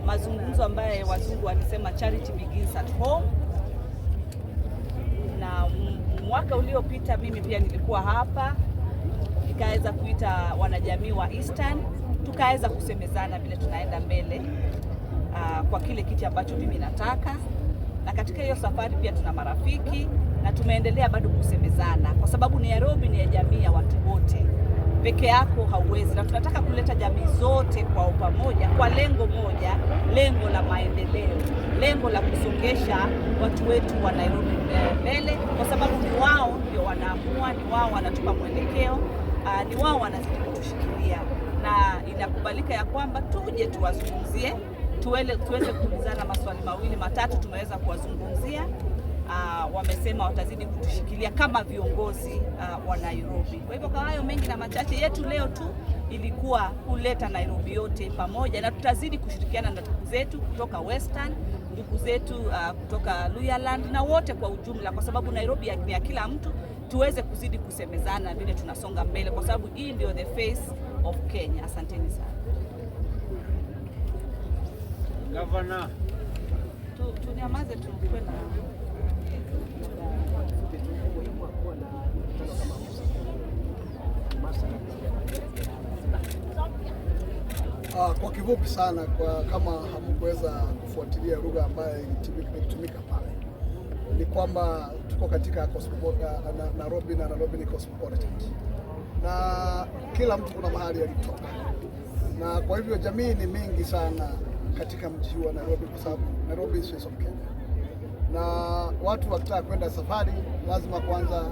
mazungumzo ambaye wazungu walisema charity begins at home. Na mwaka uliopita mimi pia nilikuwa hapa, nikaweza kuita wanajamii wa Eastern, tukaweza kusemezana vile tunaenda mbele kwa kile kiti ambacho mimi nataka. Na katika hiyo safari pia tuna marafiki na tumeendelea bado kusemezana, kwa sababu Nairobi ni ya jamii ya watu wote. Peke yako hauwezi, na tunataka kuleta jamii zote kwa pamoja kwa lengo moja, lengo la maendeleo, lengo la kusongesha watu wetu wa Nairobi mbele, kwa sababu ni wao ndio wanaamua, ni wao wanatupa mwelekeo, ni wao wanazidi kutushikilia, na inakubalika ya kwamba tuje tuwazungumzie, tuweze kuulizana maswali mawili matatu. Tumeweza kuwazungumzia, wamesema watazidi kutushikilia kama viongozi wa Nairobi. Kwa hivyo kwa hayo mengi na machache, yetu leo tu ilikuwa kuleta Nairobi yote pamoja, na tutazidi kushirikiana na ndugu zetu kutoka Western, ndugu zetu kutoka Luhyaland na wote kwa ujumla, kwa sababu Nairobi ya kila mtu. Tuweze kuzidi kusemezana vile tunasonga mbele, kwa sababu hii ndio the face of Kenya. Asanteni sana. Governor, tunyamaze tu kwenda. Kwa kifupi sana, kama hamkuweza kufuatilia lugha ambayo ilitumika pale, ni kwamba tuko katika Nairobi, na Nairobi ni cosmopolitan, na kila mtu kuna mahali alitoka, na kwa hivyo jamii ni mingi sana katika mji wa Nairobi, kwa sababu Nairobi is face of Kenya, na watu wakitaka kwenda safari lazima kwanza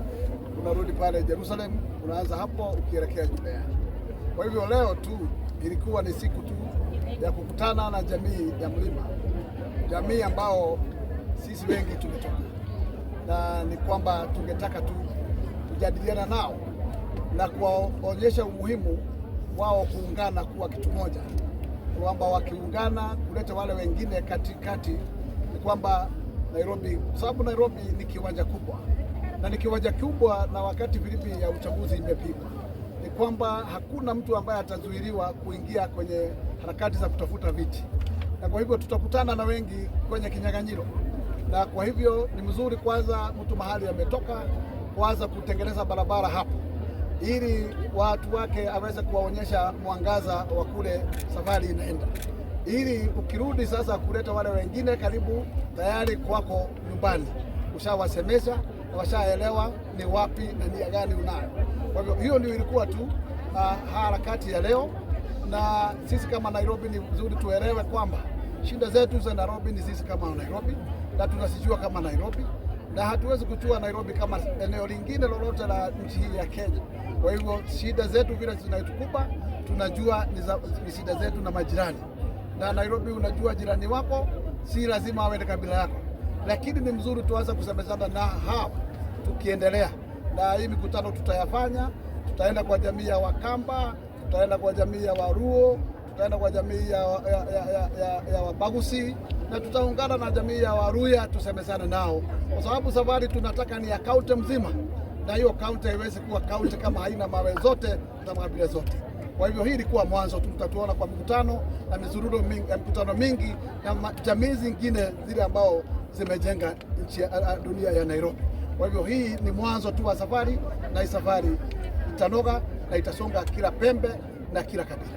unarudi pale Jerusalem, unaanza hapo ukielekea Judea. Kwa hivyo leo tu ilikuwa ni siku tu ya kukutana na jamii ya mlima, jamii ambao sisi wengi tumetoka, na ni kwamba tungetaka tu kujadiliana nao na kuwaonyesha umuhimu wao kuungana kuwa kitu moja, kwamba wakiungana kuleta wale wengine katikati, ni kwamba Nairobi, kwa sababu Nairobi ni kiwanja kubwa, na ni kiwanja kubwa, na wakati vilipi ya uchaguzi imepigwa, ni kwamba hakuna mtu ambaye atazuiliwa kuingia kwenye harakati za kutafuta viti, na kwa hivyo tutakutana na wengi kwenye kinyang'anyiro. Na kwa hivyo ni mzuri kwanza mtu mahali ametoka kwanza kutengeneza barabara hapo, ili watu wake aweze kuwaonyesha mwangaza wa kule safari inaenda, ili ukirudi sasa kuleta wale wengine karibu, tayari kwako nyumbani ushawasemesha na washaelewa ni wapi na nia gani unayo. Kwa hivyo hiyo ndio ilikuwa tu harakati ya leo, na sisi kama Nairobi ni vizuri tuelewe kwamba shida zetu za Nairobi ni sisi kama Nairobi, na tunasijua kama Nairobi, na hatuwezi kuchua Nairobi kama eneo lingine lolote la nchi hii ya Kenya. Kwa hivyo shida zetu vile zinatukuba, tunajua ni shida zetu na majirani, na Nairobi unajua jirani wako si lazima awe kabila yako, lakini ni mzuri tuanze kusemezana na hawa tukiendelea. Na hii mikutano tutayafanya, tutaenda kwa jamii ya Wakamba, tutaenda kwa jamii ya Waruo, tutaenda kwa jamii ya Wabagusi, na tutaungana na jamii ya Waluhya tusemezane nao, kwa sababu safari tunataka ni ya kaunti mzima, na hiyo kaunti haiwezi kuwa kaunti kama haina mawe zote na makabila zote. Kwa hivyo hii ilikuwa mwanzo tu, tutatuona kwa mikutano na mizururo mingi, mikutano mingi na jamii zingine zile ambao zimejenga nchi dunia ya Nairobi. Kwa hivyo hii ni mwanzo tu wa safari, na hii safari itanoga na itasonga kila pembe na kila kabila.